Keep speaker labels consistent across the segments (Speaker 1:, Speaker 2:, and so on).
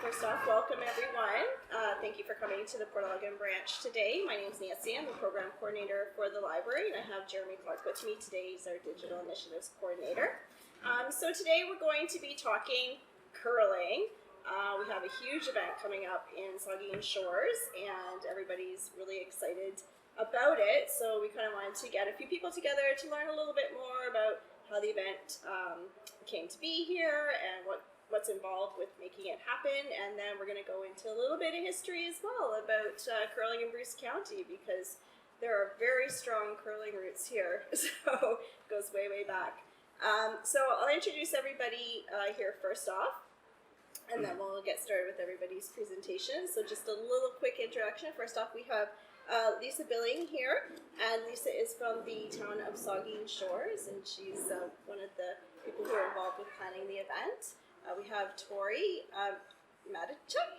Speaker 1: first off, welcome everyone. Thank you for coming to the Port Elgin branch today. My name is Nancy. I'm the program coordinator for the library, and I have Jeremy Clark with me today. He's our digital initiatives coordinator. So today we're going to be talking curling. We have a huge event coming up in Saugeen Shores, and everybody's really excited about it. So we kind of wanted to get a few people together to learn a little bit more about how the event came to be here and what's involved with making it happen, and then we're going to go into a little bit of history as well about curling in Bruce County, because there are very strong curling roots here, so it goes way back. So I'll introduce everybody here first off, and then we'll get started with everybody's presentation. So just a little quick introduction. First off, we have Lisa Billing here, and Lisa is from the town of Saugeen Shores, and she's one of the people who are involved with planning the event. We have Tori, Matichuk.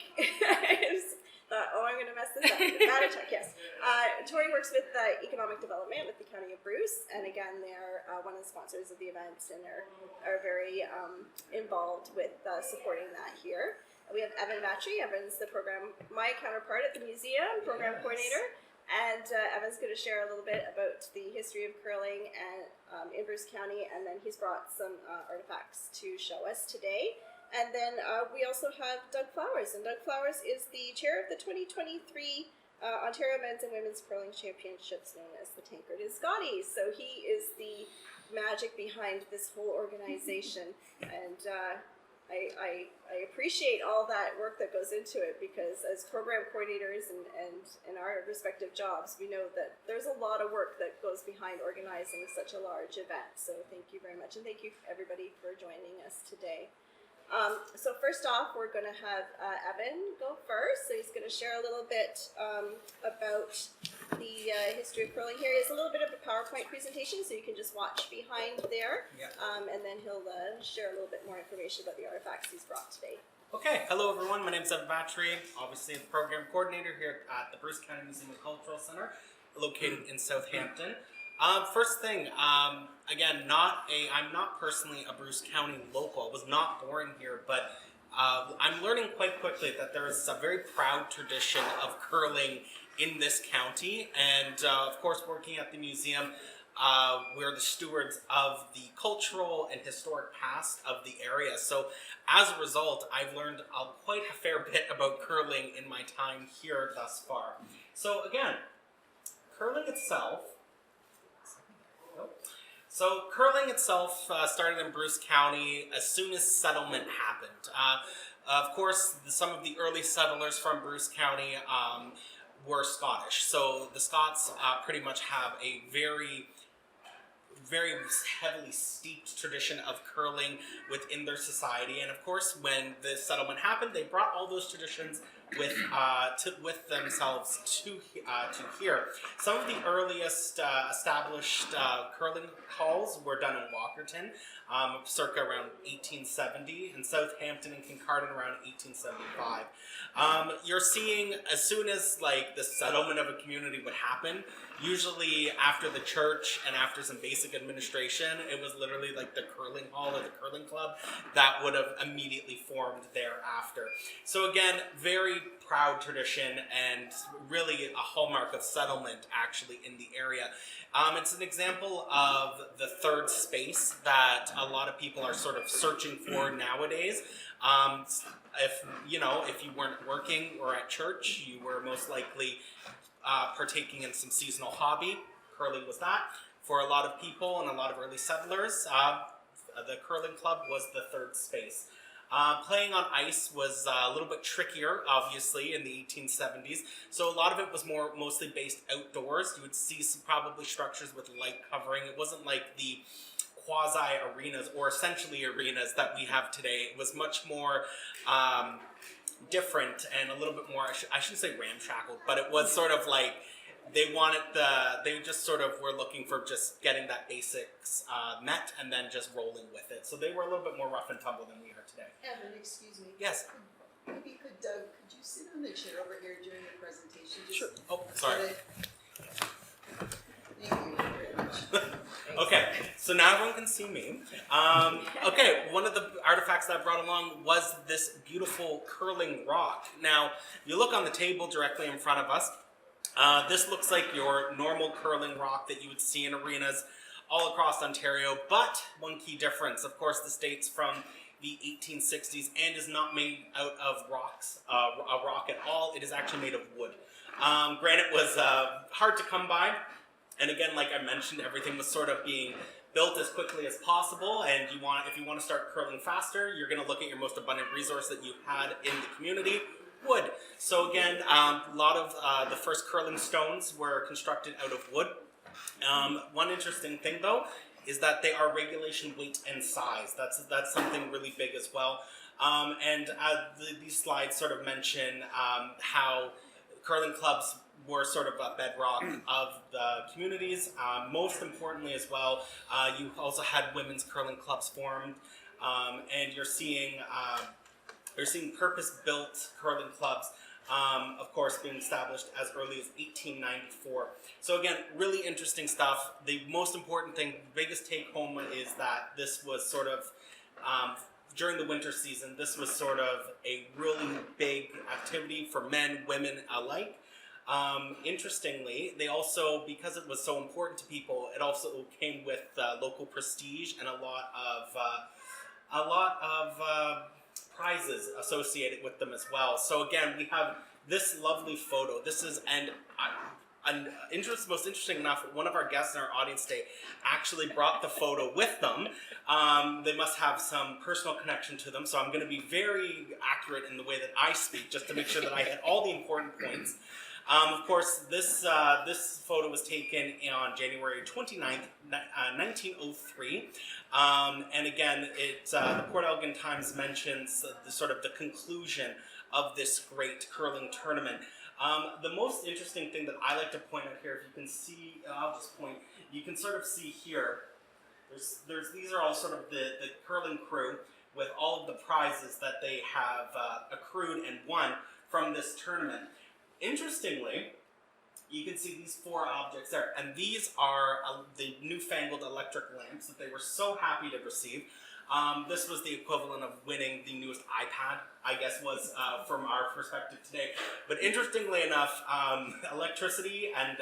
Speaker 1: I'm going to mess this up. Matichuk, yes. Tori works with economic development with the County of Bruce, and again, they're one of the sponsors of the events and are very involved with supporting that here. We have Vatri. Evan's my counterpart at the museum, program coordinator. And Evan's going to share a little bit about the history of curling and in Bruce County, and then he's brought some artifacts to show us today. And then we also have Doug Flowers, and Doug Flowers is the chair of the 2023 Ontario Men's and Women's Curling Championships, known as the Tankard Scotties. So he is the magic behind this whole organization, and I appreciate all that work that goes into it, because as program coordinators and in our respective jobs, we know that there's a lot of work that goes behind organizing such a large event. So thank you very much, and thank you everybody for joining us today. So first off, we're going to have Evan go first. So he's going to share a little bit about the history of curling here. He has a little bit of a PowerPoint presentation, so you can just watch behind there. Yeah. And then he'll share a little bit more information about the artifacts he's brought today.
Speaker 2: Okay, hello everyone. My name is Vatri, obviously the program coordinator here at the Bruce County Museum and Cultural Center, located in Southampton. First thing, again, I'm not personally a Bruce County local. I was not born here, but I'm learning quite quickly that there is a very proud tradition of curling in this county. And of course, working at the museum, we're the stewards of the cultural and historic past of the area. So as a result, I've learned quite a fair bit about curling in my time here thus far. So again, curling itself started in Bruce County as soon as settlement happened. Of course, some of the early settlers from Bruce County were Scottish. So the Scots pretty much have a very heavily steeped tradition of curling within their society. And of course, when the settlement happened, they brought all those traditions with themselves to here. Some of the earliest established curling halls were done in Walkerton, circa around 1870, and Southampton and Kincardine around 1875. You're seeing, as soon as the settlement of a community would happen, usually after the church and after some basic administration, it was literally the curling hall or the curling club that would have immediately formed thereafter. So again, very proud tradition and really a hallmark of settlement actually in the area. It's an example of the third space that a lot of people are sort of searching for nowadays. If you weren't working or at church, you were most likely partaking in some seasonal hobby. Curling was that. For a lot of people and a lot of early settlers, the curling club was the third space. Playing on ice was a little bit trickier, obviously, in the 1870s. So a lot of it was mostly based outdoors. You would see some probably structures with light covering. It wasn't like the quasi-arenas or essentially arenas that we have today. It was much more different and a little bit more, I shouldn't say ramshackle, but it was sort of like they just sort of were looking for just getting that basics met and then just rolling with it. So they were a little bit more rough and tumble than we are today.
Speaker 3: Evan, excuse me.
Speaker 2: Yes.
Speaker 3: Maybe Doug, could you sit on the chair over here during the presentation?
Speaker 2: Sure. Oh, sorry.
Speaker 3: Thank you very much.
Speaker 2: Okay, so So now everyone can see me. Okay, one of the artifacts that I brought along was this beautiful curling rock. Now, if you look on the table directly in front of us, this looks like your normal curling rock that you would see in arenas all across Ontario, but one key difference, of course, this dates from the 1860s and is not made out of rocks, a rock at all. It is actually made of wood. Granite was hard to come by, and again, like I mentioned, everything was sort of being built as quickly as possible, and if you want to start curling faster, you're going to look at your most abundant resource that you had in the community, wood. So again, a lot of the first curling stones were constructed out of wood. One interesting thing though is that they are regulation weight and size. That's something really big as well. These slides sort of mention how curling clubs were sort of a bedrock of the communities. Most importantly as well, you also had women's curling clubs formed, and you're seeing purpose-built curling clubs, of course, being established as early as 1894. So again, really interesting stuff. The most important thing, the biggest take home is that this was sort of, during the winter season, this was sort of a really big activity for men, women alike. Interestingly, they also, because it was so important to people, it also came with local prestige and a lot of prizes associated with them as well. So again, we have this lovely photo. This is most interesting enough, one of our guests in our audience today actually brought the photo with them. They must have some personal connection to them, so I'm going to be very accurate in the way that I speak, just to make sure that I hit all the important points. Of course, this photo was taken on January 29th, 1903. And again, the Port Elgin Times mentions the conclusion of this great curling tournament. The most interesting thing that I like to point out here, if you can see, I'll just point, you can sort of see here, these are all sort of the curling crew with all of the prizes that they have accrued and won from this tournament. Interestingly, you can see these four objects there, and these are the newfangled electric lamps that they were so happy to receive. This was the equivalent of winning the newest iPad, I guess, was from our perspective today. But interestingly enough, electricity and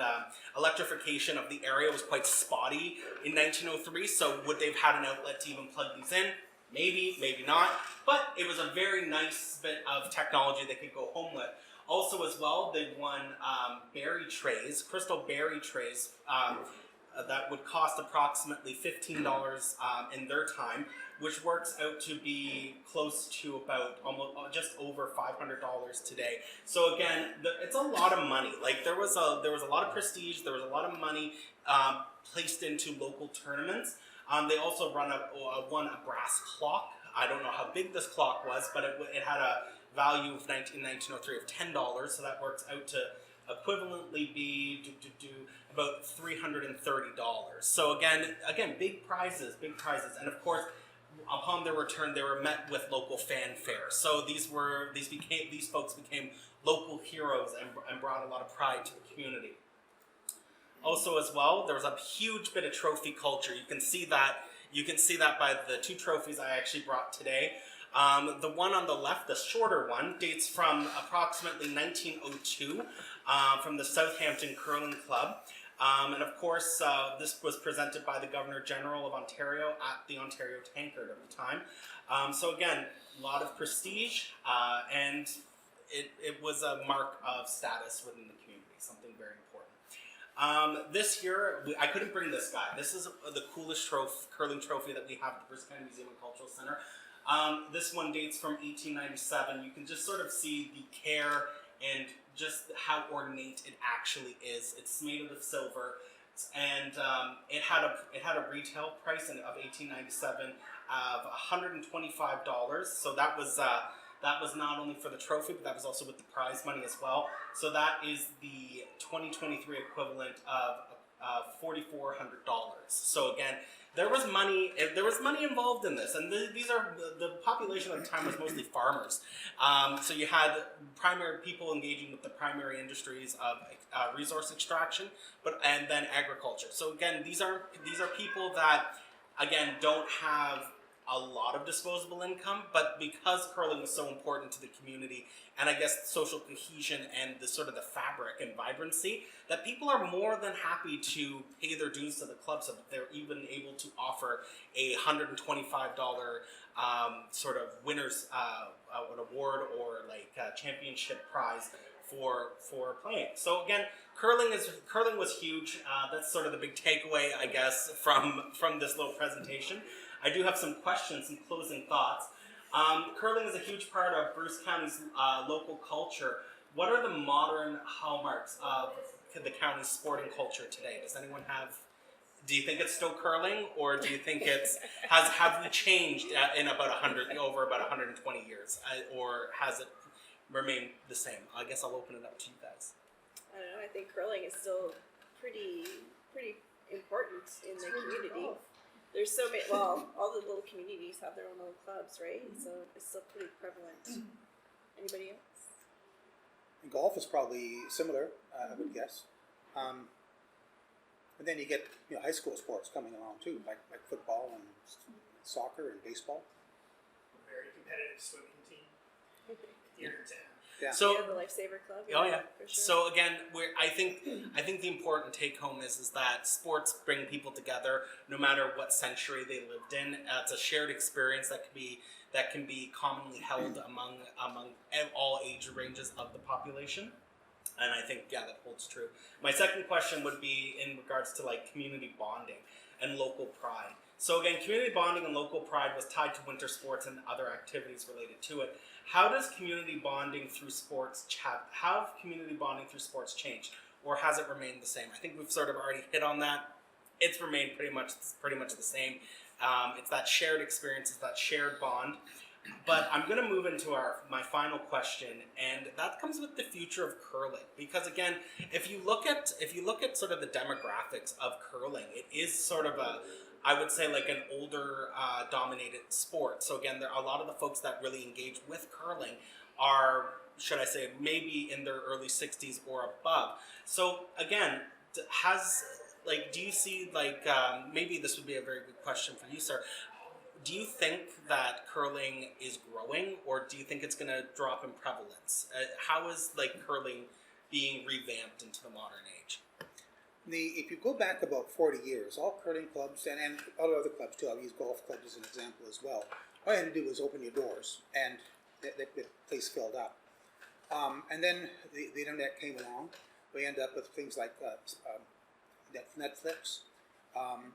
Speaker 2: electrification of the area was quite spotty in 1903, so would they have had an outlet to even plug these in? Maybe, maybe not, but it was a very nice bit of technology they could go home with. Also as well, they won berry trays, crystal berry trays, that would cost approximately $15 in their time, which works out to be close to about just over $500 today. So again, it's a lot of money. Like there was a lot of prestige, there was a lot of money placed into local tournaments. They also won a brass clock. I don't know how big this clock was, but it had a value of 1903 of $10, so that works out to equivalently be about $330. So again, big prizes, and of course, upon their return, they were met with local fanfare. So these folks became local heroes and brought a lot of pride to the community. Also, as well, there was a huge bit of trophy culture. You can see that by the two trophies I actually brought today. The one on the left, the shorter one, dates from approximately 1902 from the Southampton Curling Club. And of course, this was presented by the Governor General of Ontario at the Ontario Tankard at the time. So again, a lot of prestige, and it was a mark of status within the community, something very important. This here, I couldn't bring this guy. This is the coolest curling trophy that we have at the Bruce County Museum and Cultural Center. This one dates from 1897. You can just sort of see the care and just how ornate it actually is. It's made out of silver, and it had a retail price of 1897 of $125. So that was not only for the trophy, but that was also with the prize money as well. So that is the 2023 equivalent of $4,400. So again, there was money involved in this, and the population at the time was mostly farmers. So you had primary people engaging with the primary industries of resource extraction, and then agriculture. So again, these are people that again, don't have a lot of disposable income, but because curling was so important to the community, and I guess social cohesion and the sort of the fabric and vibrancy, that people are more than happy to pay their dues to the club, so that they're even able to offer a $125 sort of winners an award or like championship prize for playing. So again, curling was huge. That's sort of the big takeaway, I guess, from this little presentation. I do have some questions, some closing thoughts. Curling is a huge part of Bruce County's local culture. What are the modern hallmarks of the county's sporting culture today? Does anyone have? Do you think it's still curling, or do you think have we changed in about over about 120 years, or has it remained the same? I guess I'll open it up to you guys.
Speaker 1: I don't know. I think curling is still pretty important in the community. There's so many. Well, all the little communities have their own little clubs, right? So it's still pretty prevalent. Anybody else?
Speaker 4: Golf is probably similar, I would guess. And then you get high school sports coming along too, like football and soccer and baseball.
Speaker 5: A very competitive swimming team here in town.
Speaker 4: Yeah.
Speaker 2: So
Speaker 1: the Lifesaver Club.
Speaker 2: Oh yeah.
Speaker 1: For sure.
Speaker 2: So again, I think the important take home is that sports bring people together, no matter what century they lived in. It's a shared experience that can be commonly held among all age ranges of the population. And I think that holds true. My second question would be in regards to like community bonding and local pride. So again, community bonding and local pride was tied to winter sports and other activities related to it. How does community bonding through sports changed, or has it remained the same? I think we've sort of already hit on that. It's remained pretty much the same. It's that shared experience, it's that shared bond. But I'm going to move into my final question, and that comes with the future of curling. Because again, if you look at sort of the demographics of curling, it is sort of I would say like an older dominated sport. So again, a lot of the folks that really engage with curling are, should I say, maybe in their early 60s or above. So again, do you see maybe this would be a very good question for you, sir. Do you think that curling is growing, or do you think it's going to drop in prevalence? How is curling being revamped into the modern age?
Speaker 4: If you go back about 40 years, all curling clubs and all other clubs too, I'll use golf clubs as an example as well. All you had to do was open your doors, and the place filled up. And then the internet came along. We end up with things like Netflix,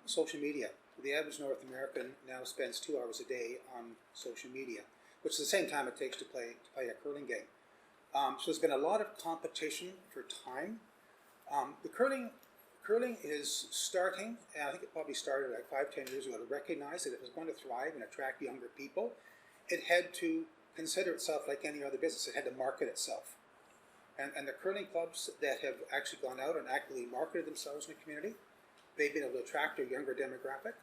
Speaker 4: social media. The average North American now spends 2 hours a day on social media, which is the same time it takes to play a curling game. So there's been a lot of competition for time. The curling is starting, and I think it probably started like 5-10 years ago, to recognize that if it was going to thrive and attract younger people, it had to consider itself like any other business. It had to market itself. And the curling clubs that have actually gone out and actively marketed themselves in the community, they've been able to attract a younger demographic.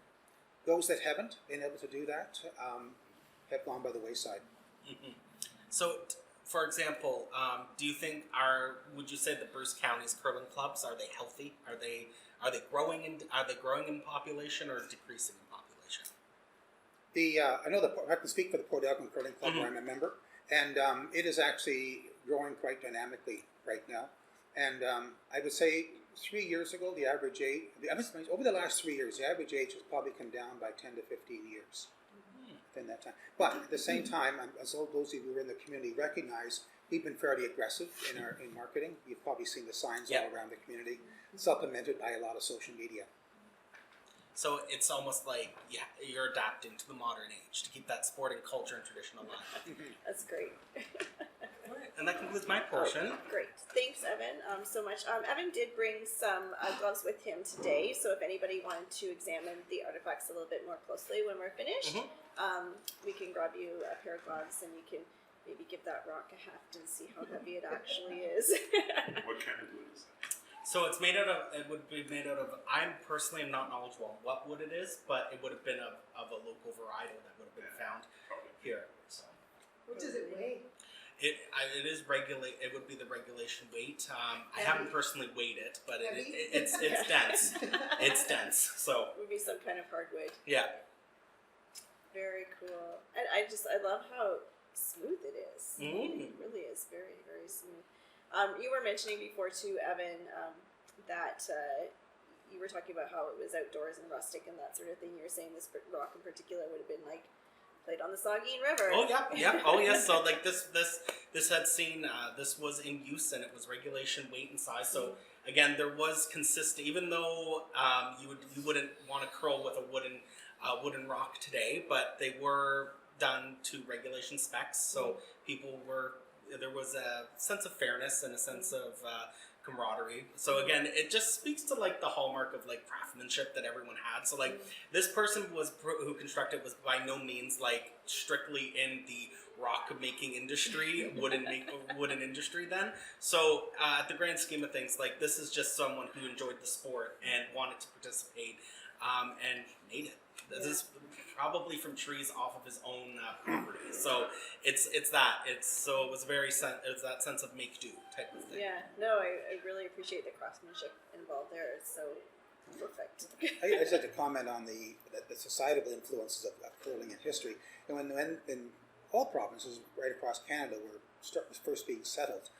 Speaker 4: Those that haven't been able to do that have gone by the wayside.
Speaker 2: Mm-hmm. So, for example, do you think would you say the Bruce County's curling clubs, are they healthy? Are they growing in population or decreasing in population?
Speaker 4: I know I can speak for the Port Elgin Curling Club, where I'm a member, and it is actually growing quite dynamically right now. And I would say 3 years ago, the average age, over the last 3 years, the average age has probably come down by 10 to 15 years in that time. But at the same time, as all those of you who are in the community recognize, we've been fairly aggressive in marketing. You've probably seen the signs all around the community, supplemented by a lot of social media.
Speaker 2: So it's almost like you're adapting to the modern age to keep that sporting culture and tradition alive.
Speaker 1: That's great.
Speaker 2: And that concludes my portion.
Speaker 1: Great. Thanks, Evan, so much. Evan did bring some gloves with him today, so if anybody wanted to examine the artifacts a little bit more closely when we're finished, we can grab you a pair of gloves and you can maybe give that rock a heft and see how heavy it actually is.
Speaker 6: What kind of wood is that?
Speaker 2: So it would be made out of, I'm personally not knowledgeable on what wood it is, but it would have been of a local varietal that would have been found here. So.
Speaker 3: What does it weigh?
Speaker 2: It would be the regulation weight. I haven't personally weighed it, but it's dense. It's dense. So
Speaker 1: be some kind of hardwood.
Speaker 2: Yeah.
Speaker 1: Very cool. And I love how smooth it is.
Speaker 2: Mm.
Speaker 1: It really is very, very smooth. You were mentioning before too, Evan, that you were talking about how it was outdoors and rustic and that sort of thing. You were saying this rock in particular would have been like played on the Saugeen River.
Speaker 2: Oh yeah, yeah. Oh yes. So like this had seen this was in use and it was regulation weight and size. So again, there was consistent. Even though you wouldn't want to curl with a wooden rock today, but they were done to regulation specs. So there was a sense of fairness and a sense of camaraderie. So again, it just speaks to like the hallmark of like craftsmanship that everyone had. So like this person who constructed was by no means like strictly in the rock making industry, wooden industry then. So at the grand scheme of things, like this is just someone who enjoyed the sport and wanted to participate and made it. This is probably from trees off of his own property. So it was that sense of make do type of thing.
Speaker 1: Yeah, no, I really appreciate the craftsmanship involved there. It's so perfect.
Speaker 4: I just had to comment on the societal influences of curling in history. And when in all provinces right across Canada were first being settled,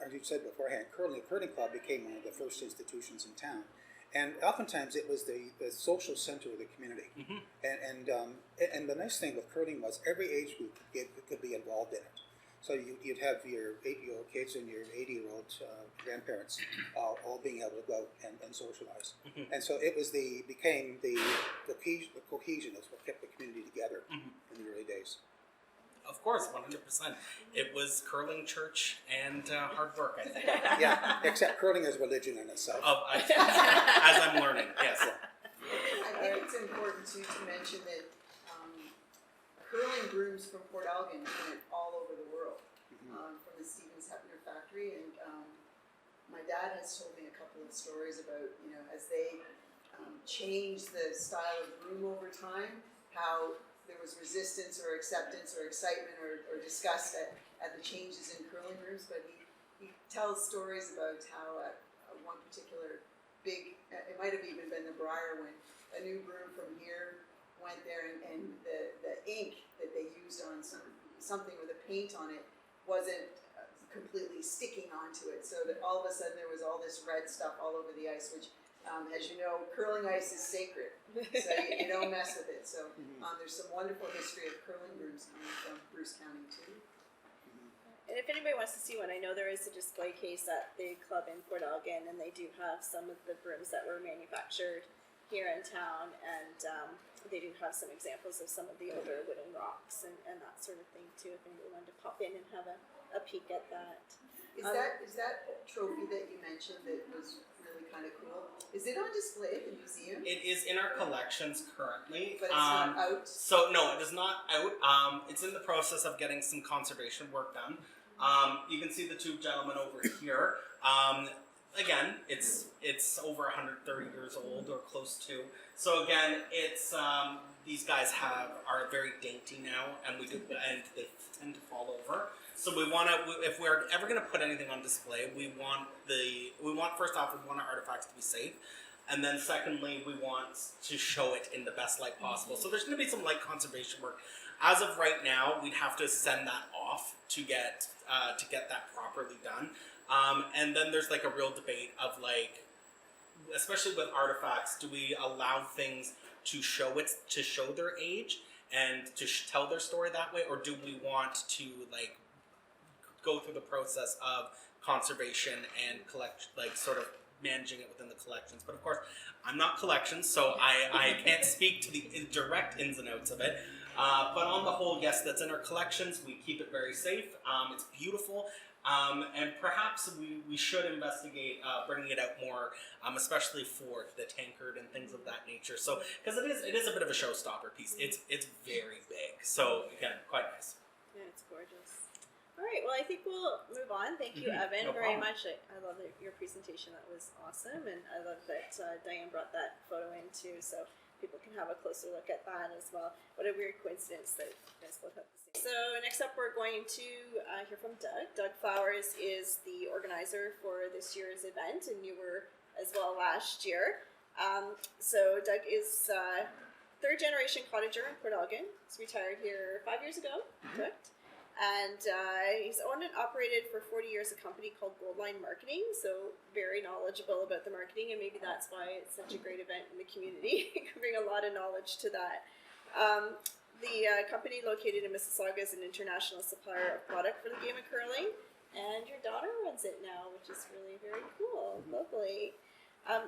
Speaker 4: as you said beforehand, curling club became one of the first institutions in town. And oftentimes it was the social center of the community. And the nice thing with curling was every age group could be involved in it. So you'd have your 8-year-old kids and your 80-year-old grandparents all being able to go out and socialize. And so it became the cohesion is what kept the community together in the early days.
Speaker 2: Of course, 100%. It was curling, church, and hard work, I think.
Speaker 4: Yeah, except curling is religion in itself.
Speaker 2: As I'm learning, yes.
Speaker 3: I think it's important too to mention that curling brooms from Port Elgin went all over the world, from the Stevens Hepner factory, and my dad has told me a couple of stories about, as they changed the style of broom over time, how there was resistance or acceptance or excitement or disgust at the changes in curling brooms, but he tells stories about how at one particular big, it might have even been the Briar, when a new broom from here went there and the ink that they used on something with a paint on it wasn't completely sticking onto it, so that all of a sudden there was all this red stuff all over the ice, which as you know, curling ice is sacred, so you don't mess with it. So there's some wonderful history of curling brooms from Bruce County too.
Speaker 1: And if anybody wants to see one, I know there is a display case at the club in Port Elgin, and they do have some of the brooms that were manufactured here in town, and they do have some examples of some of the older wooden rocks and that sort of thing too, if anybody wanted to pop in and have a peek at that.
Speaker 3: Is that trophy that you mentioned that was really kind of cool? Is it on display at the museum?
Speaker 2: It is in our collections currently.
Speaker 3: But it's not out?
Speaker 2: So no, it is not out. It's in the process of getting some conservation work done. You can see the two gentlemen over here. Again, it's over 130 years old or close to. So again, it's these guys are very dainty now, and they tend to fall over. So we want to, if we're ever going to put anything on display, we want first off, we want our artifacts to be safe, and then secondly, we want to show it in the best light possible. So there's going to be some light conservation work. As of right now, we'd have to send that off to get that properly done. And then there's like a real debate of like, especially with artifacts, do we allow things to show their age and to tell their story that way, or do we want to like go through the process of conservation and collect, like sort of managing it within the collections? But of course, I'm not collections, so I can't speak to the direct ins and outs of it. But on the whole, yes, that's in our collections. We keep it very safe. It's beautiful. And perhaps we should investigate bringing it out more, especially for the tankard and things of that nature. So, because it is a bit of a showstopper piece. It's very big. So again, quite nice.
Speaker 1: Yeah, it's gorgeous. All right, well, I think we'll move on. Thank you, Evan,
Speaker 2: No
Speaker 1: very
Speaker 2: problem.
Speaker 1: much. I love your presentation. That was awesome, and I love that Diane brought that photo in too, so people can have a closer look at that as well. What a weird coincidence that you guys both have the same. So next up, we're going to hear from Doug. Doug Flowers is the organizer for this year's event, and you were as well last year. So Doug is third generation cottager in Port Elgin. He's retired here 5 years ago, correct? And he's owned and operated for 40 years a company called Goldline Marketing, so very knowledgeable about the marketing, and maybe that's why it's such a great event in the community. You can bring a lot of knowledge to that. The company located in Mississauga is an international supplier of product for the game of curling, and your daughter runs it now, which is really very cool. Lovely.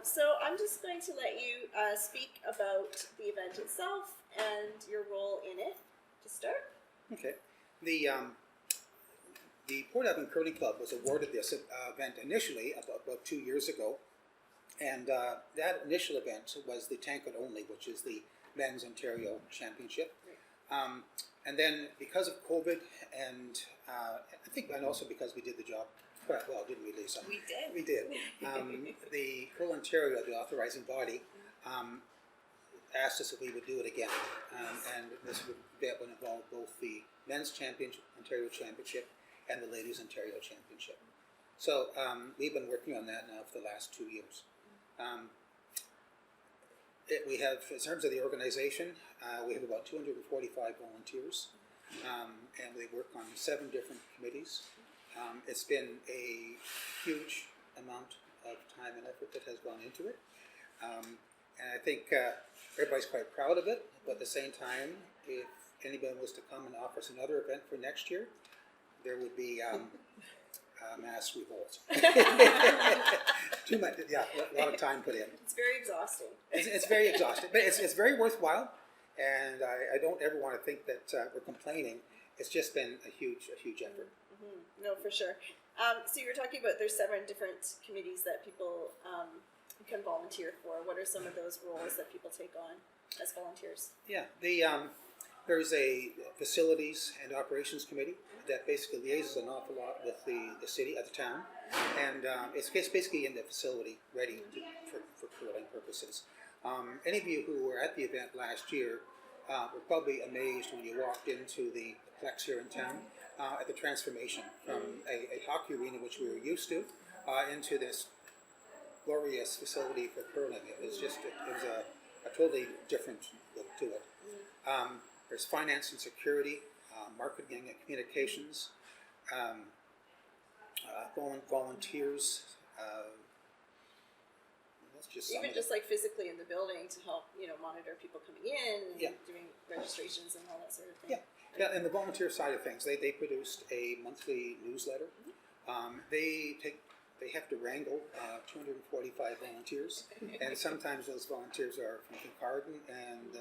Speaker 1: So I'm just going to let you speak about the event itself and your role in it to start.
Speaker 4: Okay. The Port Elgin Curling Club was awarded this event initially about 2 years ago, and that initial event was the Tankard only, which is the Men's Ontario Championship. And then because of COVID and I think, and also because we did the job quite well, didn't we, Lisa?
Speaker 1: We did.
Speaker 4: We did. The Curling Ontario, the authorizing body, asked us if we would do it again, and this would involve both the Men's Ontario Championship and the Ladies Ontario Championship. So we've been working on that now for the last 2 years. We have, in terms of the organization, we have about 245 volunteers, and we work on 7 different committees. It's been a huge amount of time and effort that has gone into it, and I think everybody's quite proud of it, but at the same time, if anybody was to come and offer us another event for next year, there would be mass revolt. Too much, yeah, a lot of time put in.
Speaker 1: It's very exhausting.
Speaker 4: It's very exhausting, but it's very worthwhile, and I don't ever want to think that we're complaining. It's just been a huge effort.
Speaker 1: Mm-hmm. No, for sure. So you were talking about there's 7 different committees that people can volunteer for. What are some of those roles that people take on as volunteers?
Speaker 4: Yeah, there's a facilities and operations committee that basically liaises an awful lot with the city, the town, and it's basically in the facility ready for curling purposes. Any of you who were at the event last year were probably amazed when you walked into the Plex here in town at the transformation from a hockey arena, which we were used to, into this glorious facility for curling. It was a totally different look to it. There's finance and security, marketing and communications, volunteers. That's just
Speaker 1: Even just like physically in the building to help, monitor people coming in and doing registrations and all that sort of thing.
Speaker 4: Yeah, and the volunteer side of things, they produced a monthly newsletter. They have to wrangle 245 volunteers, and sometimes those volunteers are from Kincardine, and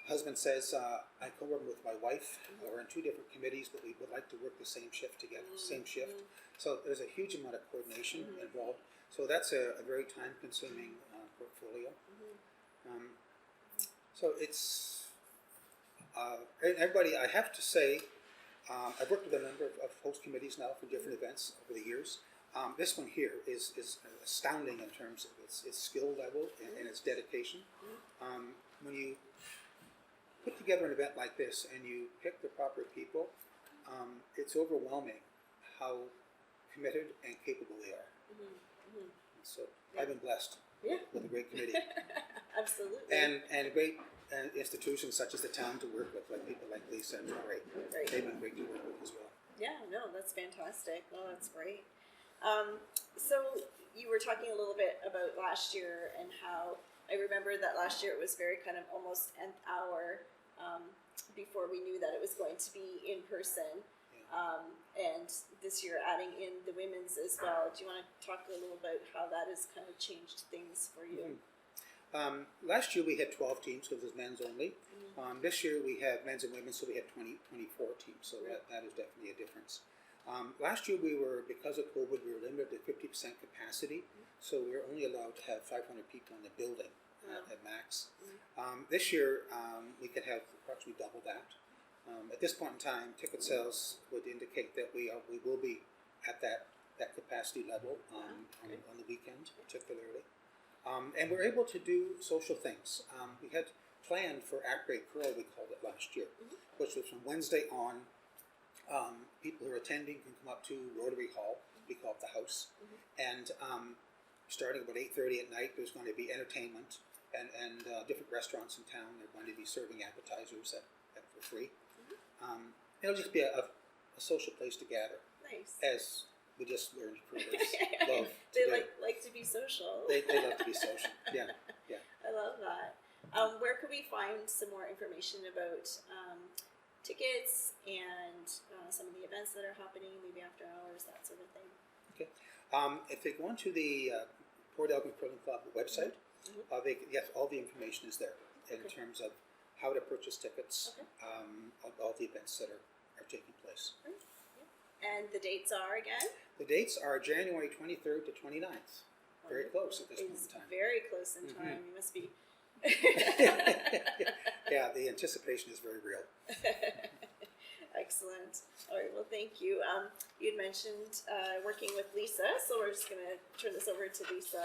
Speaker 4: husband says, I co-work with my wife. We're in 2 different committees, but we would like to work the same shift together, same shift. So there's a huge amount of coordination involved. So that's a very time-consuming portfolio. So it's, everybody, I have to say, I've worked with a number of host committees now for different events over the years. This one here is astounding in terms of its skill level and its dedication. When you put together an event like this and you pick the proper people, it's overwhelming how committed and capable they are. So I've been blessed with a great committee.
Speaker 1: Absolutely.
Speaker 4: And great institutions such as the town to work with, like people like Lisa and Tori.
Speaker 1: Right.
Speaker 4: They've been great to work with as well.
Speaker 1: Yeah, no, that's fantastic. Oh, that's great. So you were talking a little bit about last year and how I remember that last year it was very kind of almost nth hour before we knew that it was going to be in person. And this year adding in the women's as well. Do you want to talk a little about how that has kind of changed things for you?
Speaker 4: Last year we had 12 teams because it was men's only. This year we have men's and women's, so we had 24 teams. So that is definitely a difference. Last year because of COVID, we were limited to 50% capacity. So we were only allowed to have 500 people in the building at max. This year we could have approximately double that. At this point in time, ticket sales would indicate that we will be at that capacity level on the weekend, particularly. And we're able to do social things. We had planned for At-Grade Curl, we called it last year, which was from Wednesday on. People who are attending can come up to Rotary Hall, we call it the house, and starting about 8:30 at night, there's going to be entertainment and different restaurants in town. They're going to be serving appetizers for free. It'll just be a social place to gather,
Speaker 1: Nice.
Speaker 4: as we just learned Curlers love to
Speaker 1: They
Speaker 4: do.
Speaker 1: like to be social.
Speaker 4: They love to be social. Yeah.
Speaker 1: I love that. Where could we find some more information about tickets and some of the events that are happening, maybe after hours, that sort of thing?
Speaker 4: Okay. If they go onto the Port Elgin Curling Club website, yes, all the information is there in terms of how to purchase tickets, all the events that are taking place.
Speaker 1: Right. And the dates are again?
Speaker 4: The dates are January 23rd to 29th. Very close at this point in time.
Speaker 1: Very close in time. You must be.
Speaker 4: Yeah, the anticipation is very real.
Speaker 1: Excellent. All right. Well, thank you. You had mentioned working with Lisa, so we're just going to turn this over to Lisa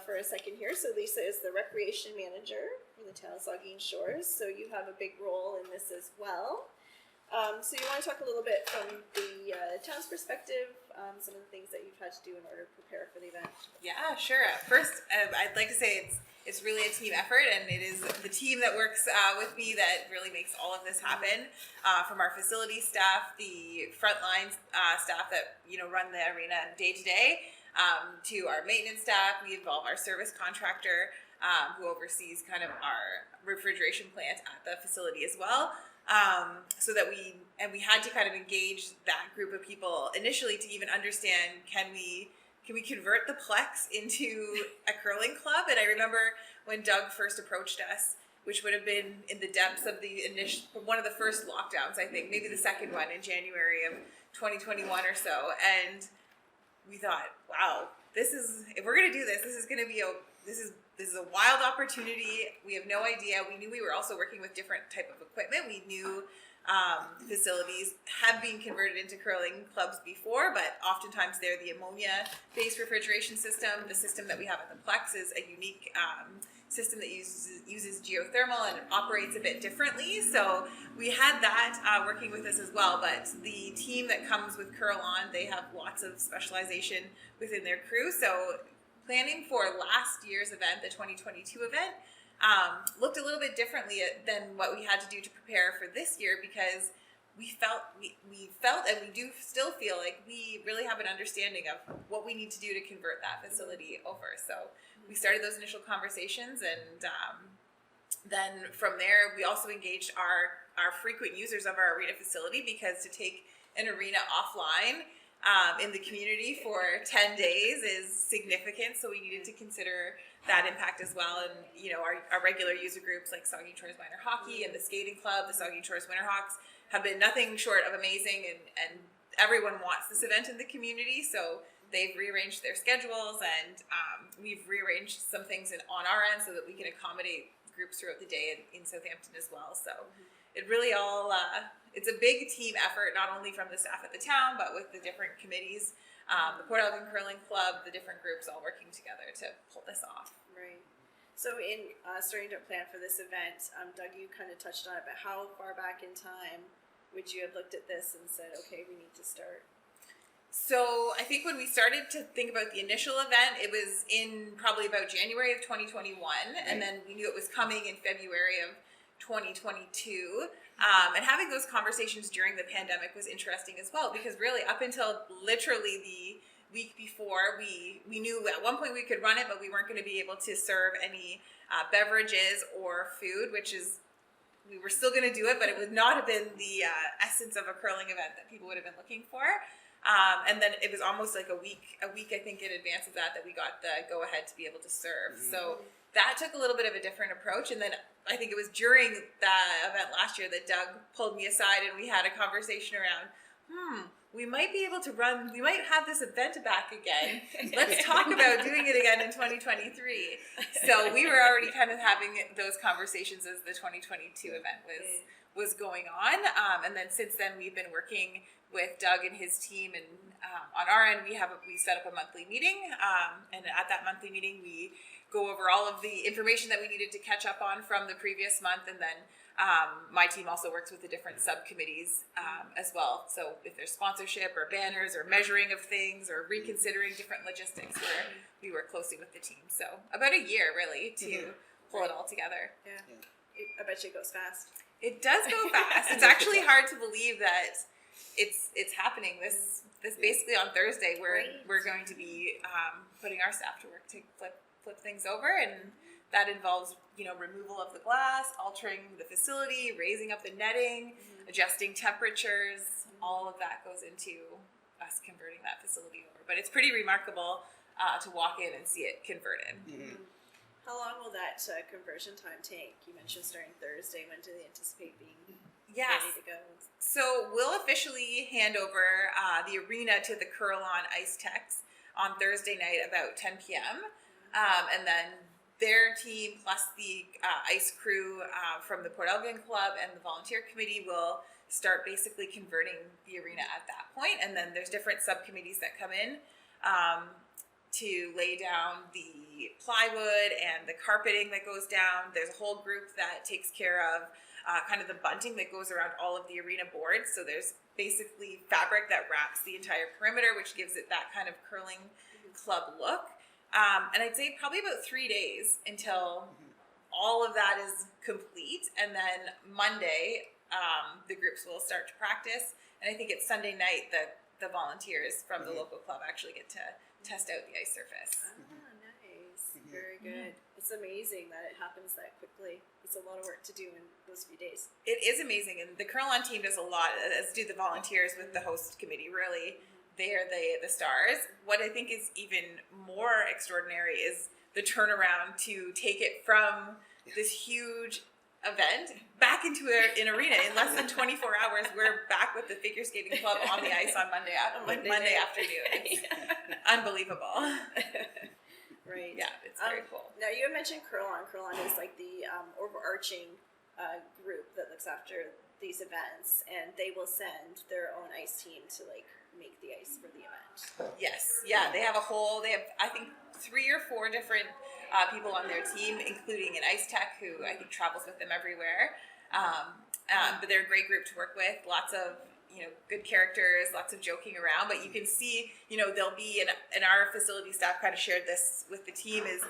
Speaker 1: for a second here. So Lisa is the recreation manager for the town of Saugeen Shores. So you have a big role in this as well. So you want to talk a little bit from the town's perspective, some of the things that you've had to do in order to prepare for the event.
Speaker 7: Yeah, sure. First, I'd like to say it's really a team effort, and it is the team that works with me that really makes all of this happen. From our facility staff, the frontline staff that run the arena day to day, to our maintenance staff. We involve our service contractor who oversees kind of our refrigeration plant at the facility as well. So that we had to kind of engage that group of people initially to even understand, can we convert the Plex into a curling club? And I remember when Doug first approached us, which would have been in the depths of the one of the first lockdowns, I think, maybe the second one in January of 2021 or so. And we thought, wow, if we're going to do this, this is going to be this is a wild opportunity. We have no idea. We knew we were also working with different type of equipment. We knew facilities have been converted into curling clubs before, but oftentimes they're the ammonia-based refrigeration system. The system that we have at the Plex is a unique system that uses geothermal and it operates a bit differently. So we had that working with us as well. But the team that comes with Curl On, they have lots of specialization within their crew. So planning for last year's event, the 2022 event, looked a little bit differently than what we had to do to prepare for this year, because we felt and we do still feel like we really have an understanding of what we need to do to convert that facility over. So we started those initial conversations, and then from there we also engaged our frequent users of our arena facility, because to take an arena offline in the community for 10 days is significant, so we needed to consider that impact as well. And our regular user groups like Saugeen Shores Minor Hockey and the Skating Club, the Saugeen Shores Winterhawks, have been nothing short of amazing, and everyone wants this event in the community, so they've rearranged their schedules, and we've rearranged some things on our end so that we can accommodate groups throughout the day in Southampton as well. So it really all it's a big team effort, not only from the staff at the town, but with the different committees, the Port Elgin Curling Club, the different groups all working together to pull this off.
Speaker 1: Right. So in starting to plan for this event, Doug, you kind of touched on it, but how far back in time would you have looked at this and said, okay, we need to start?
Speaker 7: So I think when we started to think about the initial event, it was in probably about January of 2021, and then we knew it was coming in February of 2022. And having those conversations during the pandemic was interesting as well, because really up until literally the week before, we knew at one point we could run it, but we weren't going to be able to serve any beverages or food, we were still going to do it, but it would not have been the essence of a curling event that people would have been looking for. And then it was almost like a week I think in advance of that we got the go ahead to be able to serve. So that took a little bit of a different approach. And then I think it was during that event last year that Doug pulled me aside and we had a conversation around, we might have this event back again. Let's talk about doing it again in 2023. So we were already kind of having those conversations as the 2022 event was going on. And then since then we've been working with Doug and his team, and on our end we set up a monthly meeting, and at that monthly meeting we go over all of the information that we needed to catch up on from the previous month, and then My team also works with the different subcommittees as well. So if there's sponsorship or banners or measuring of things or reconsidering different logistics, where we work closely with the team. So about a year really to pull it all together.
Speaker 1: Yeah. I bet you it goes fast.
Speaker 7: It does go fast. It's actually hard to believe that it's happening this basically on Thursday. We're going to be putting our staff to work to flip things over, and that involves removal of the glass, altering the facility, raising up the netting, adjusting temperatures. All of that goes into us converting that facility over. But it's pretty remarkable to walk in and see it converted.
Speaker 1: How long will that conversion time take? You mentioned starting Thursday. When do they anticipate being ready to go?
Speaker 7: So we'll officially hand over the arena to the Curl-On Ice Techs on Thursday night about 10 p.m. And then their team plus the ice crew from the Port Elgin Club and the volunteer committee will start basically converting the arena at that point. And then there's different subcommittees that come in to lay down the plywood and the carpeting that goes down. There's a whole group that takes care of kind of the bunting that goes around all of the arena boards. So there's basically fabric that wraps the entire perimeter, which gives it that kind of curling club look. And I'd say probably about 3 days until all of that is complete. And then Monday, the groups will start to practice. And I think it's Sunday night that the volunteers from the local club actually get to test out the ice surface.
Speaker 1: Nice. Very good. It's amazing that it happens that quickly. It's a lot of work to do in those few days.
Speaker 7: It is amazing. And the Curl-On team does a lot, as do the volunteers with the host committee, really. They are the stars. What I think is even more extraordinary is the turnaround to take it from this huge event back into an arena in less than 24 hours. We're back with the figure skating club on the ice on Monday afternoon. It's unbelievable.
Speaker 1: Right.
Speaker 7: Yeah, it's very cool.
Speaker 1: Now you had mentioned Curl-On. Curl-On is like the overarching group that looks after these events, and they will send their own ice team to make the ice for the event.
Speaker 7: Yes, yeah, they have I think 3 or 4 different people on their team, including an ice tech who I think travels with them everywhere. But they're a great group to work with. Lots of good characters, lots of joking around. But you can see they'll be in our facility staff kind of shared this with the team is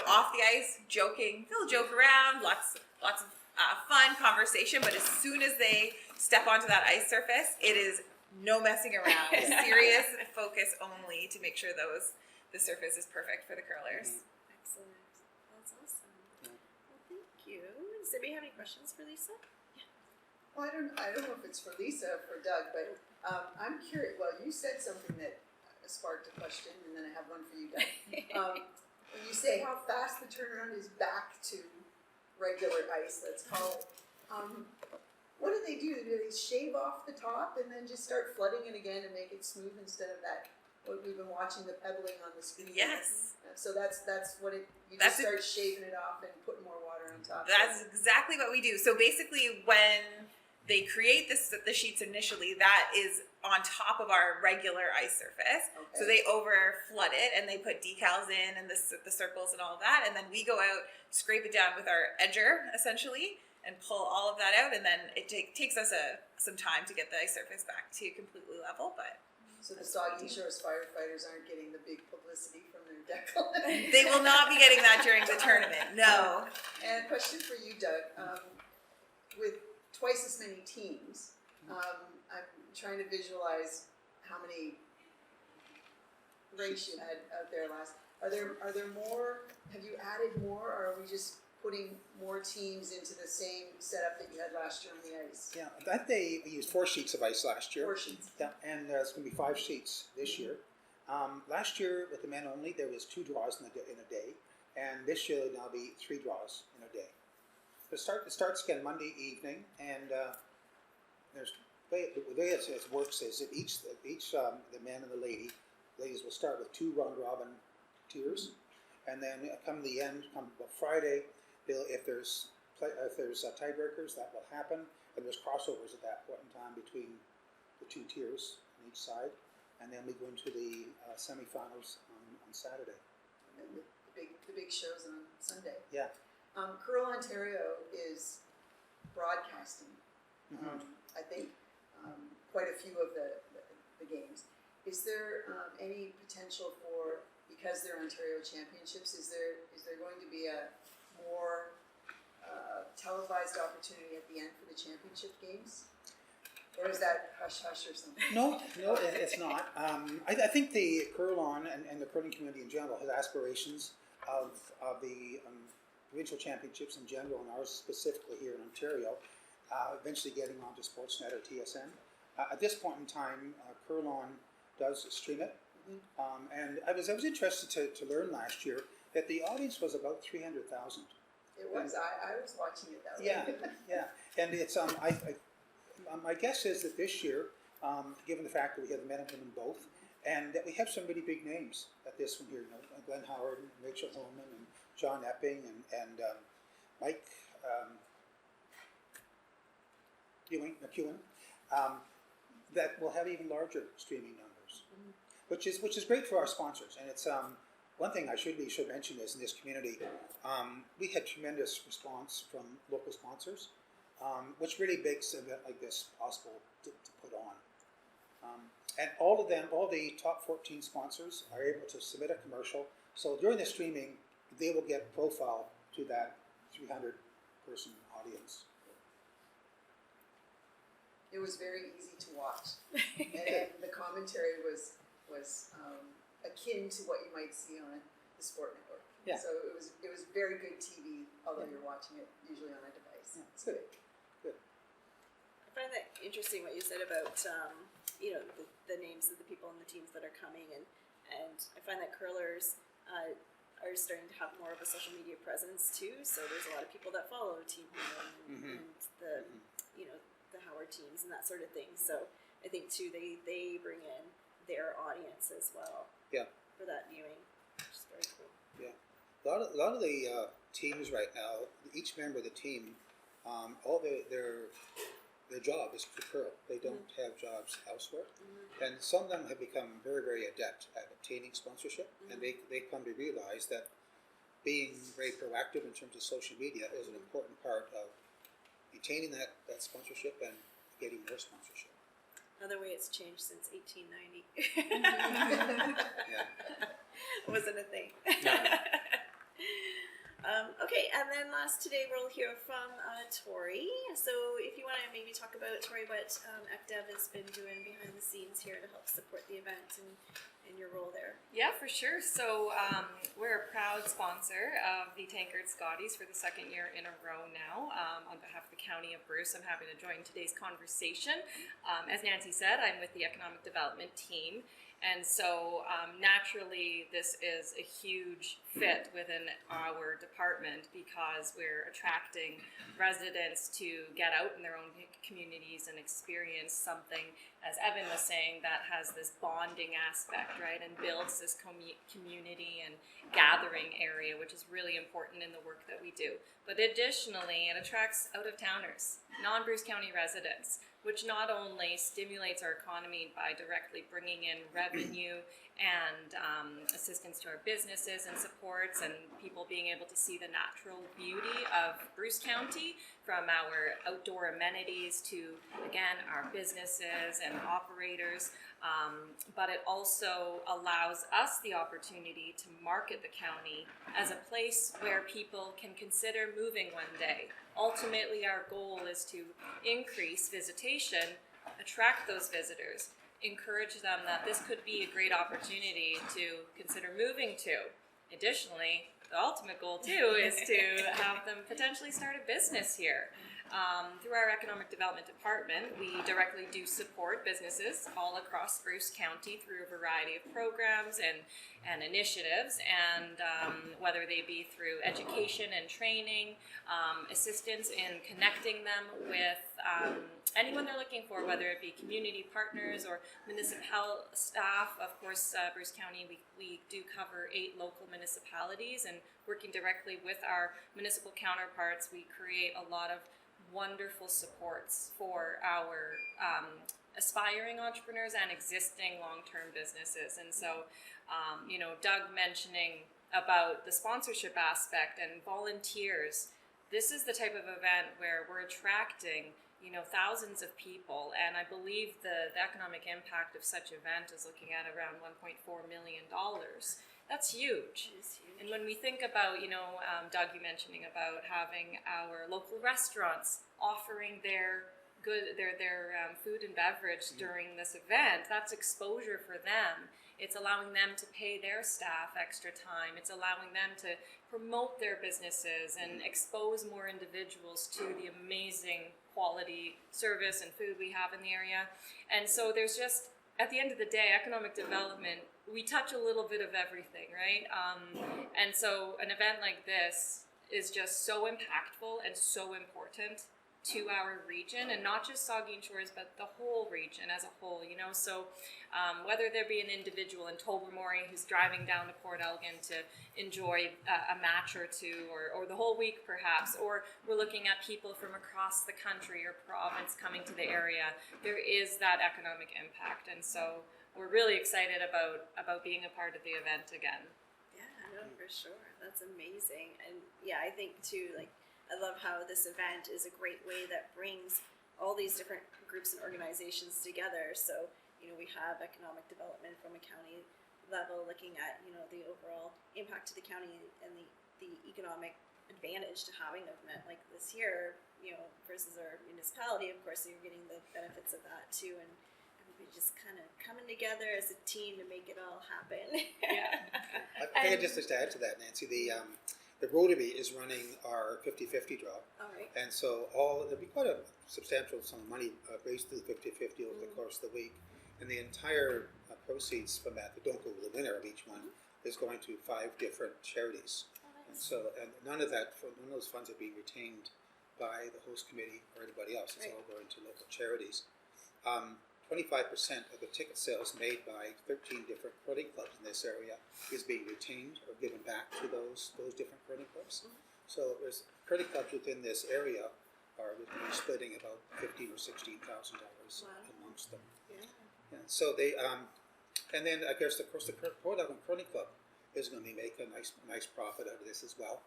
Speaker 7: off the ice joking. They'll joke around, lots of fun conversation. But as soon as they step onto that ice surface, it is no messing around. Serious focus only to make sure the surface is perfect for the curlers.
Speaker 1: Excellent. That's awesome. Well, thank you. Does anybody have any questions for Lisa?
Speaker 3: Well, I don't know if it's for Lisa or for Doug, but I'm curious. Well, you said something that sparked a question, and then I have one for you, Doug. When you say how fast the turnaround is back to regular ice, let's call it, what do they do? Do they shave off the top and then just start flooding it again and make it smooth instead of that? What we've been watching, the pebbling on the screen.
Speaker 7: Yes.
Speaker 3: So that's what it. You just start shaving it off and putting more water on top.
Speaker 7: That's exactly what we do. So basically, when they create the sheets initially, that is on top of our regular ice surface. Okay. So they over flood it and they put decals in and the circles and all of that, and then we go out, scrape it down with our edger essentially, and pull all of that out, and then it takes us some time to get the ice surface back to completely level, but.
Speaker 3: So the Saugeen Shores firefighters aren't getting the big publicity from their decal.
Speaker 7: They will not be getting that during the tournament, no.
Speaker 3: And a question for you, Doug. With twice as many teams, I'm trying to visualize how many races you had out there last. Are there more? Have you added more, or are we just putting more teams into the same setup that you had last year on the ice?
Speaker 4: Yeah, that day we used 4 sheets of ice last year.
Speaker 3: 4 sheets.
Speaker 4: Yeah, and there's going to be 5 sheets this year. Last year with the men only, there was 2 draws in a day, and this year there'll now be 3 draws in a day. It starts again Monday evening, and the way it works is that each the man and the ladies will start with 2 round robin tiers, and then come the end, come Friday. If there's tiebreakers, that will happen, and there's crossovers at that point in time between the 2 tiers on each side, and then we go into the semifinals on Saturday.
Speaker 3: And the big shows on Sunday.
Speaker 4: Yeah.
Speaker 3: Curl Ontario is broadcasting. I think quite a few of the games. Is there any potential for, because they're Ontario Championships, is there going to be a more televised opportunity at the end for the championship games? Or is that hush-hush or something?
Speaker 4: No, it's not. I think the curl-on and the curling community in general has aspirations of the provincial championships in general, and ours specifically here in Ontario, eventually getting onto Sportsnet or TSN. At this point in time, curl-on does stream it, and I was interested to learn last year that the audience was about 300,000.
Speaker 3: It was. I was watching it that way.
Speaker 4: Yeah, and it's my guess is that this year, given the fact that we have the men and women both, and that we have some really big names at this one here, you know, Glenn Howard and Rachel Holman and John Epping and Mike McEwen, that will have even larger streaming numbers, which is great for our sponsors. And it's one thing I should mention is in this community, we had tremendous response from local sponsors, which really makes an event like this possible to put on. And all of them, all the top 14 sponsors are able to submit a commercial. So during the streaming, they will get profile to that 300-person audience.
Speaker 3: It was very easy to watch, and the commentary was akin to what you might see on the Sport Network.
Speaker 4: Yeah.
Speaker 3: So it was very good TV, although you're watching it usually on a device.
Speaker 4: Yeah, it's good.
Speaker 1: I find that interesting what you said about the names of the people and the teams that are coming, and I find that curlers are starting to have more of a social media presence too. So there's a lot of people that follow Team Home and the the Howard teams and that sort of thing. So I think too they bring in their audience as well.
Speaker 4: Yeah.
Speaker 1: For that viewing, which is very cool.
Speaker 4: Yeah. A lot of the teams right now, each member of the team, all their job is to curl. They don't have jobs elsewhere, and some of them have become very, very adept at obtaining sponsorship, and they come to realize that being very proactive in terms of social media is an important part of retaining that sponsorship and getting more sponsorship.
Speaker 1: Another way it's changed since 1890.
Speaker 4: Yeah.
Speaker 1: Wasn't a thing.
Speaker 2: No.
Speaker 1: Okay, and then last today we'll hear from Tori. So if you want to maybe talk about, Tori, what ECDEV has been doing behind the scenes here to help support the event and your role there.
Speaker 8: Yeah, for sure. So we're a proud sponsor of the Tankard Scotties for the second year in a row now. On behalf of the County of Bruce, I'm happy to join today's conversation. As Nancy said, I'm with the Economic Development team. And so naturally, this is a huge fit within our department because we're attracting residents to get out in their own communities and experience something, as Evan was saying, that has this bonding aspect, right, and builds this community and gathering area, which is really important in the work that we do. But additionally, it attracts out-of-towners, non-Bruce County residents, which not only stimulates our economy by directly bringing in revenue and assistance to our businesses and supports and people being able to see the natural beauty of Bruce County, from our outdoor amenities to, again, our businesses and operators, but it also allows us the opportunity to market the county as a place where people can consider moving one day. Ultimately, our goal is to increase visitation, attract those visitors, encourage them that this could be a great opportunity to consider moving to. Additionally, the ultimate goal too is to have them potentially start a business here. Through our Economic Development Department, we directly do support businesses all across Bruce County through a variety of programs and initiatives, and whether they be through education and training, assistance in connecting them with anyone they're looking for, whether it be community partners or municipal staff. Of course, Bruce County, we do cover 8 local municipalities, and working directly with our municipal counterparts, we create a lot of wonderful supports for our aspiring entrepreneurs and existing long-term businesses. And so, Doug mentioning about the sponsorship aspect and volunteers, this is the type of event where we're attracting, you know, thousands of people, and I believe the economic impact of such event is looking at around $1.4 million. That's huge.
Speaker 1: It is huge.
Speaker 8: And when we think about, you know, Doug, you mentioning about having our local restaurants offering their food and beverage during this event, that's exposure for them. It's allowing them to pay their staff extra time. It's allowing them to promote their businesses and expose more individuals to the amazing quality service and food we have in the area. And so there's just, at the end of the day, economic development, we touch a little bit of everything, right? And so an event like this is just so impactful and so important to our region, and not just Saugeen Shores, but the whole region as a whole, you know. So whether there be an individual in Tobermory who's driving down to Port Elgin to enjoy a match or two, or the whole week perhaps, or we're looking at people from across the country or province coming to the area, there is that economic impact. And so we're really excited about being a part of the event again.
Speaker 1: Yeah, no, for sure. That's amazing. And yeah, I think too, like, I love how this event is a great way that brings all these different groups and organizations together. So, you know, we have economic development from a county level, looking at, you know, the overall impact to the county and the economic advantage to having an event like this here, you know, versus our municipality. Of course, you're getting the benefits of that too, and everybody just kind of coming together as a team to make it all happen.
Speaker 8: Yeah.
Speaker 4: I think just to add to that, Nancy, the Rotary is running our 50-50 draw.
Speaker 1: All right.
Speaker 4: And so there'll be quite a substantial sum of money raised through the 50-50 over the course of the week. And the entire proceeds from that don't go to the winner of each one, is going to 5 different charities. And so, and none of those funds are being retained by the host committee or anybody else. It's all going to local charities. 25% of the ticket sales made by 13 different curling clubs in this area is being retained or given back to those different curling clubs. So there's curling clubs within this area are splitting about $15,000 or $16,000 amongst them.
Speaker 1: Yeah.
Speaker 4: And so they, and then I guess of course the Port Elgin Curling Club is going to be making a nice profit out of this as well.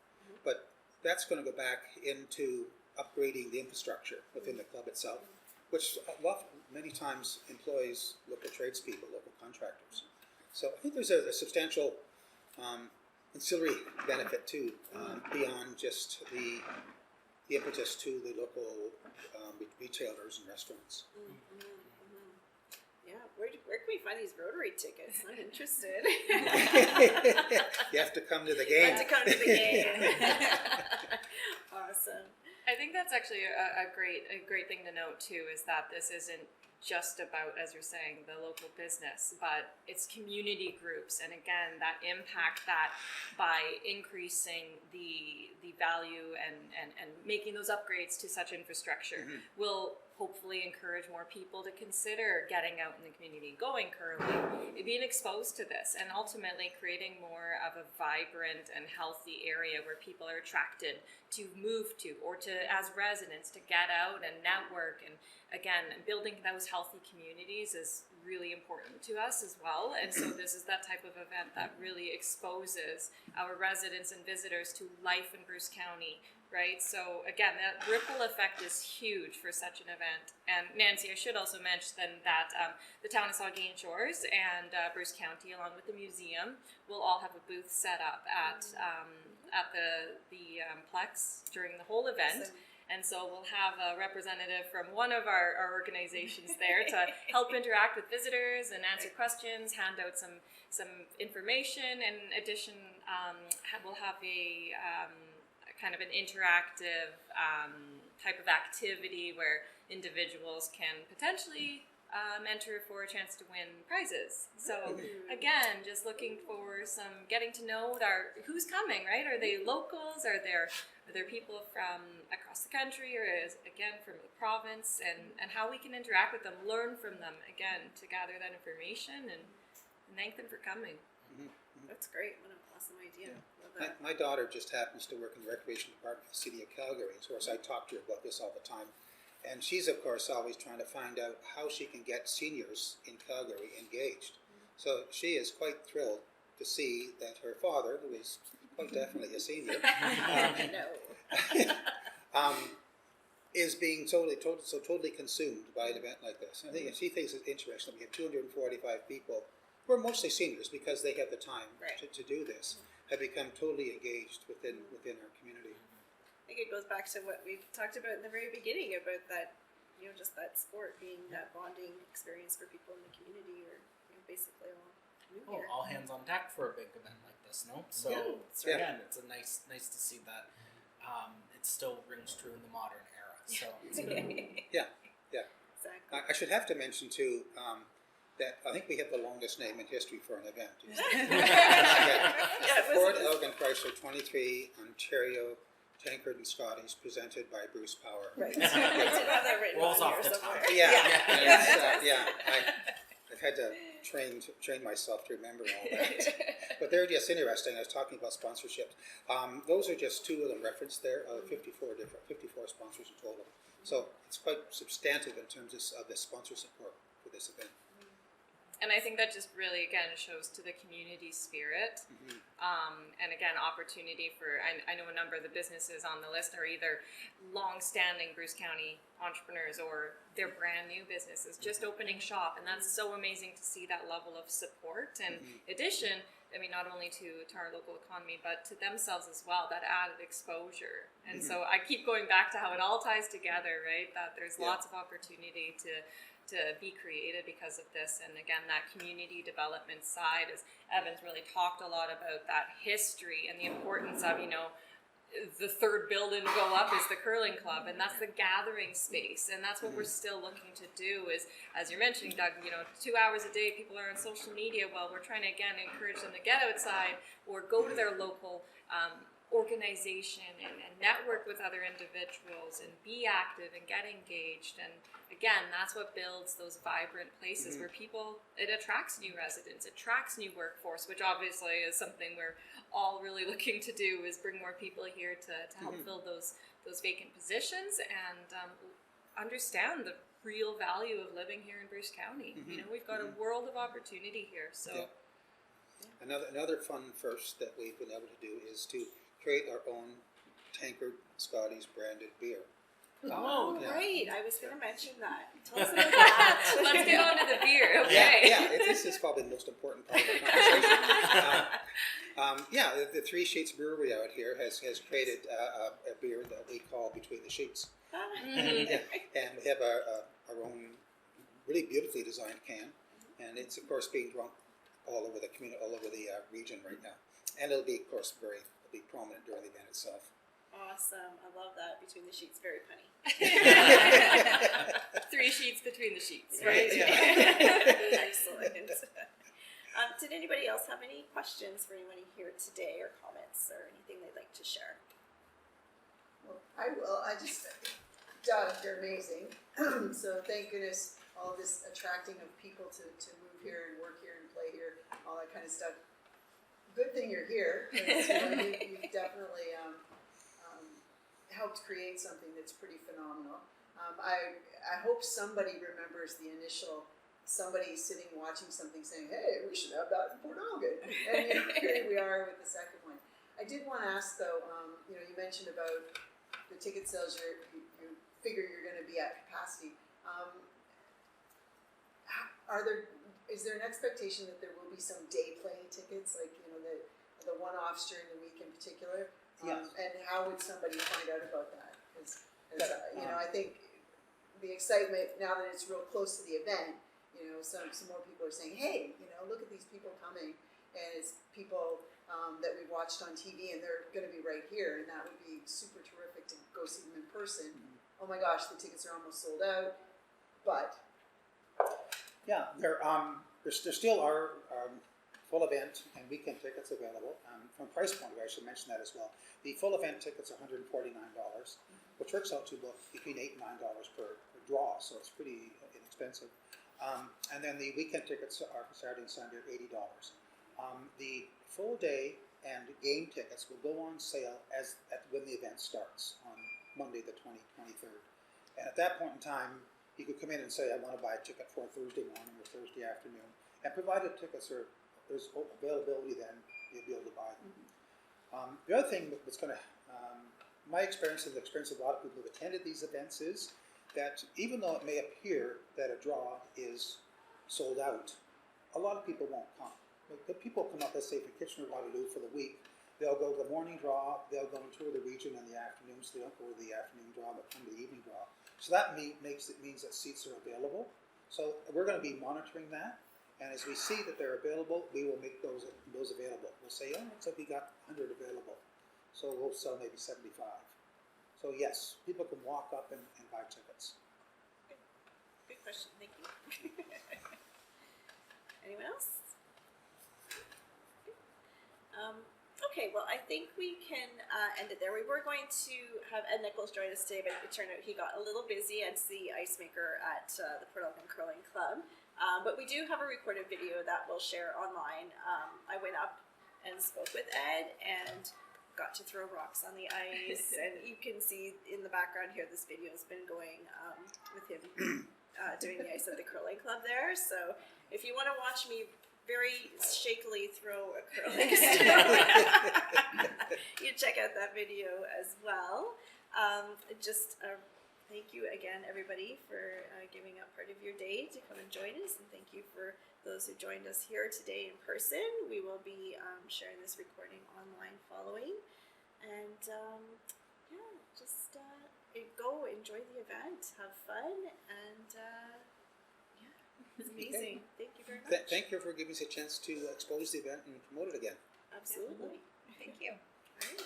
Speaker 4: But that's going to go back into upgrading the infrastructure within the club itself, which many times employs local tradespeople, local contractors. So I think there's a substantial ancillary benefit too, beyond just the impetus to the local retailers and restaurants.
Speaker 1: Yeah, where can we find these Rotary tickets? I'm interested.
Speaker 4: You have to come to the
Speaker 1: You
Speaker 4: game.
Speaker 1: have to come to the game. Awesome.
Speaker 8: I think that's actually a great thing to note too, is that this isn't just about, as you're saying, the local business, but it's community groups, and again, that impact that by increasing the value and making those upgrades to such infrastructure will hopefully encourage more people to consider getting out in the community, going curling, being exposed to this, and ultimately creating more of a vibrant and healthy area where people are attracted to move to, or to, as residents, to get out and network. And again, building those healthy communities is really important to us as well. And so this is that type of event that really exposes our residents and visitors to life in Bruce County, right? So again, that ripple effect is huge for such an event. And Nancy, I should also mention that the town of Saugeen Shores and Bruce County, along with the museum, will all have a booth set up at the Plex during the whole event.
Speaker 1: Awesome.
Speaker 8: And so we'll have a representative from one of our organizations there to help interact with visitors and answer questions, hand out some information. In addition, we'll have a kind of an interactive type of activity where individuals can potentially enter for a chance to win prizes. So again, just looking for some getting to know who's coming, right? Are they locals? Are there people from across the country, or again from the province, and how we can interact with them, learn from them, again, to gather that information and thank them for coming.
Speaker 1: That's great. What an awesome idea. Love that.
Speaker 4: My daughter just happens to work in the recreation department of the city of Calgary, so of course I talk to her about this all the time. And she's, of course, always trying to find out how she can get seniors in Calgary engaged. So she is quite thrilled to see that her father, who is quite definitely a senior,
Speaker 1: No.
Speaker 4: is being totally consumed by an event like this. I think she thinks it's interesting. We have 245 people who are mostly seniors because they have the time
Speaker 1: Right.
Speaker 4: to do this, have become totally engaged within our community.
Speaker 1: I think it goes back to what we've talked about in the very beginning about that, just that sport being that bonding experience for people in the community, or basically all new
Speaker 2: Oh,
Speaker 1: here.
Speaker 2: all hands on deck for a big event like this, no? So
Speaker 1: Yeah, that's right.
Speaker 2: again, it's a nice to see that it still rings true in the modern era. So it's good.
Speaker 4: Yeah.
Speaker 1: Exactly.
Speaker 4: I should have to mention too that I think we have the longest name in history for an event.
Speaker 1: Yeah, it was-
Speaker 4: Port Elgin Chrysler 23 Ontario Tankard and Scotties, presented by Bruce Power.
Speaker 1: Right. I did have that written
Speaker 2: Rolls
Speaker 1: on
Speaker 2: off
Speaker 1: here
Speaker 2: the
Speaker 1: somewhere.
Speaker 2: tongue.
Speaker 4: I've had to train myself to remember all that. But they're just interesting. I was talking about sponsorships. Those are just two of them referenced there. 54 sponsors in total. So it's quite substantive in terms of the sponsor support for this event.
Speaker 8: And I think that just really, again, shows to the community spirit. And again, opportunity for, I know a number of the businesses on the list are either long-standing Bruce County entrepreneurs or they're brand new businesses, just opening shop. And that's so amazing to see that level of support. And addition, I mean, not only to our local economy, but to themselves as well, that added exposure. And so I keep going back to how it all ties together, right? That there's lots of opportunity to be created because of this. And again, that community development side, as Evan's really talked a lot about that history and the importance of, the third building to go up is the curling club, and that's the gathering space, and that's what we're still looking to do is, as you're mentioning, Doug, 2 hours a day people are on social media. Well, we're trying to again encourage them to get outside or go to their local organization and network with other individuals and be active and get engaged. And again, that's what builds those vibrant places where it attracts new residents, attracts new workforce, which obviously is something we're all really looking to do, is bring more people here to help fill those vacant positions and understand the real value of living here in Bruce County. We've got a world of opportunity here. So
Speaker 4: Another fun first that we've been able to do is to create our own Tankard Scotties branded beer.
Speaker 1: Oh,
Speaker 4: Yeah.
Speaker 1: right. I was going to mention that. Tell us about that.
Speaker 8: let's get on to the beer. Okay.
Speaker 4: This is probably the most important part of the conversation. The Three Sheets Brewery out here has created a beer that we call Between the Sheets. And we have our own really beautifully designed can, and it's of course being drunk all over the community, all over the region right now. And it'll be, of course, it'll be prominent during the event itself.
Speaker 1: Awesome. I love that. Between the Sheets, very funny.
Speaker 8: 3 sheets between the sheets,
Speaker 1: Right.
Speaker 8: right?
Speaker 1: Excellent. Did anybody else have any questions for anyone here today, or comments, or anything they'd like to share?
Speaker 3: Well, I will. Doug, you're amazing. So thank goodness all this attracting of people to move here and work here and play here, all that kind of stuff. Good thing you're here, because you've definitely helped create something that's pretty phenomenal. I hope somebody remembers the initial somebody sitting watching something saying, hey, we should have that in Port Elgin. And here we are with the second one. I did want to ask though, you mentioned about the ticket sales, you figure you're going to be at capacity. Is there an expectation that there will be some day play tickets, like the one-offs during the week in particular?
Speaker 4: Yes.
Speaker 3: And how would somebody find out about that? Because I think the excitement now that it's real close to the event, some more people are saying, hey, look at these people coming, and it's people that we've watched on TV, and they're going to be right here, and that would be super terrific to go see them in person. Oh my gosh, the tickets are almost sold out, but.
Speaker 4: Yeah, there still are full event and weekend tickets available. From a price point of view, I should mention that as well. The full event tickets are $149, which works out to about between $8 and $9 per draw, so it's pretty inexpensive. And then the weekend tickets are Saturday and Sunday are $80. The full day and game tickets will go on sale when the event starts on Monday the 23rd. And at that point in time, you could come in and say, I want to buy a ticket for Thursday morning or Thursday afternoon. And provided tickets there's availability, then you'll be able to buy them. The other thing that's going to my experience and the experience of a lot of people who've attended these events is that even though it may appear that a draw is sold out, a lot of people won't come. Like, people come up, let's say, from Kitchener-Waterloo for the week. They'll go to the morning draw, they'll go and tour the region in the afternoon, so they don't go to the afternoon draw, but come to the evening draw. So that means that seats are available. So we're going to be monitoring that, and as we see that they're available, we will make those available. We'll say, oh, looks like we got 100 available, so we'll sell maybe 75. So yes, people can walk up and buy tickets.
Speaker 1: Good question. Thank you. Anyone else? Okay, well, I think we can end it there. We were going to have Ed Nichols join us today, but it turned out he got a little busy as the ice maker at the Port Elgin Curling Club. But we do have a recorded video that we'll share online. I went up and spoke with Ed and got to throw rocks on the ice, and you can see in the background here, this video has been going with him doing the ice at the curling club there. So if you want to watch me very shakily throw a curling stone, you check out that video as well. Thank you again, everybody, for giving up part of your day to come and join us, and thank you for those who joined us here today in person. We will be sharing this recording online following, and go enjoy the event, have fun, and it's amazing. Thank you very much.
Speaker 4: Thank you for giving us a chance to expose the event and promote it again.
Speaker 1: Absolutely.
Speaker 7: Thank you.
Speaker 1: All right.